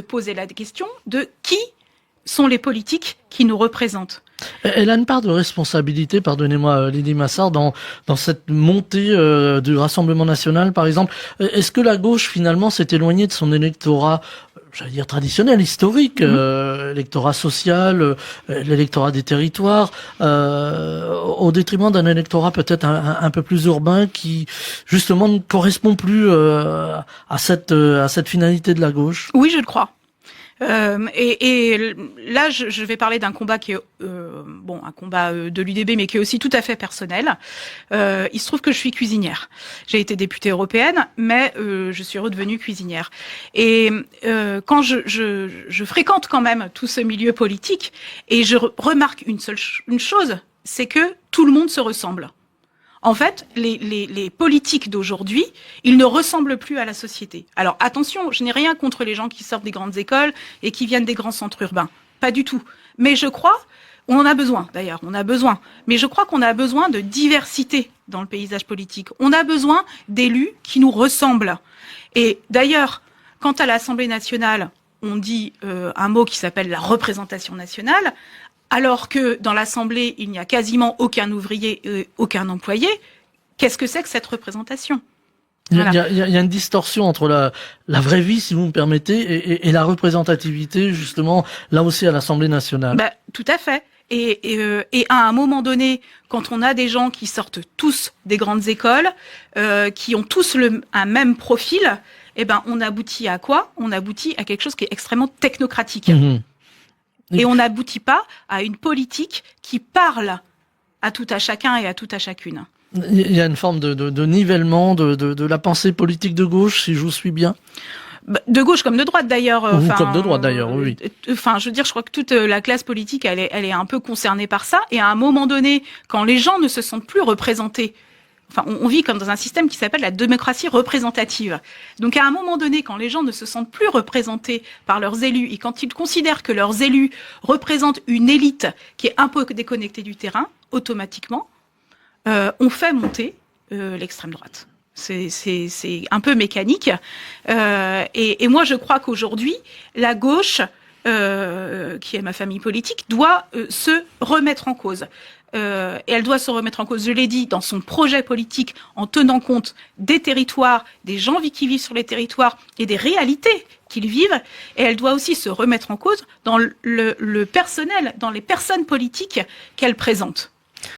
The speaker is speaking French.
poser la question de qui sont les politiques qui nous représentent. Elle a une part de responsabilité, pardonnez-moi Lydie Massard, dans cette montée du Rassemblement national, par exemple. Est-ce que la gauche, finalement, s'est éloignée de son électorat, j'allais dire traditionnel, historique, électorat social, l'électorat des territoires, au détriment d'un électorat peut-être un peu plus urbain qui, justement, ne correspond plus à cette finalité de la gauche? Oui, je le crois. Et là, je vais parler d'un combat qui est un combat de l'UDB, mais qui est aussi tout à fait personnel. Il se trouve que je suis cuisinière. J'ai été députée européenne, mais je suis redevenue cuisinière. Et quand je fréquente quand même tout ce milieu politique, et je remarque une chose, c'est que tout le monde se ressemble. En fait, les politiques d'aujourd'hui, ils ne ressemblent plus à la société. Alors attention, je n'ai rien contre les gens qui sortent des grandes écoles et qui viennent des grands centres urbains. Pas du tout. Mais je crois, on en a besoin d'ailleurs, mais je crois qu'on a besoin de diversité dans le paysage politique. On a besoin d'élus qui nous ressemblent. Et d'ailleurs, quant à l'Assemblée nationale, on dit un mot qui s'appelle la représentation nationale. Alors que dans l'Assemblée, il n'y a quasiment aucun ouvrier, aucun employé, qu'est-ce que c'est que cette représentation ? Voilà. Il y a une distorsion entre la vraie vie, si vous me permettez, et la représentativité, justement, là aussi à l'Assemblée nationale. Tout à fait. Et à un moment donné, quand on a des gens qui sortent tous des grandes écoles, qui ont tous un même profil, on aboutit à quoi ? On aboutit à quelque chose qui est extrêmement technocratique. Mmh. Et on n'aboutit pas à une politique qui parle à tout à chacun et à tout à chacune. Il y a une forme de nivellement de la pensée politique de gauche, si je vous suis bien. De gauche comme de droite d'ailleurs. Comme de droite d'ailleurs, oui. Je veux dire, je crois que toute la classe politique, elle est un peu concernée par ça. Et à un moment donné, quand les gens ne se sentent plus représentés, on vit comme dans un système qui s'appelle la démocratie représentative. Donc à un moment donné, quand les gens ne se sentent plus représentés par leurs élus et quand ils considèrent que leurs élus représentent une élite qui est un peu déconnectée du terrain, automatiquement, on fait monter l'extrême droite. C'est un peu mécanique. Et moi, je crois qu'aujourd'hui, la gauche, qui est ma famille politique, doit se remettre en cause. Et elle doit se remettre en cause, je l'ai dit, dans son projet politique, en tenant compte des territoires, des gens qui vivent sur les territoires et des réalités qu'ils vivent. Et elle doit aussi se remettre en cause dans le personnel, dans les personnes politiques qu'elle présente.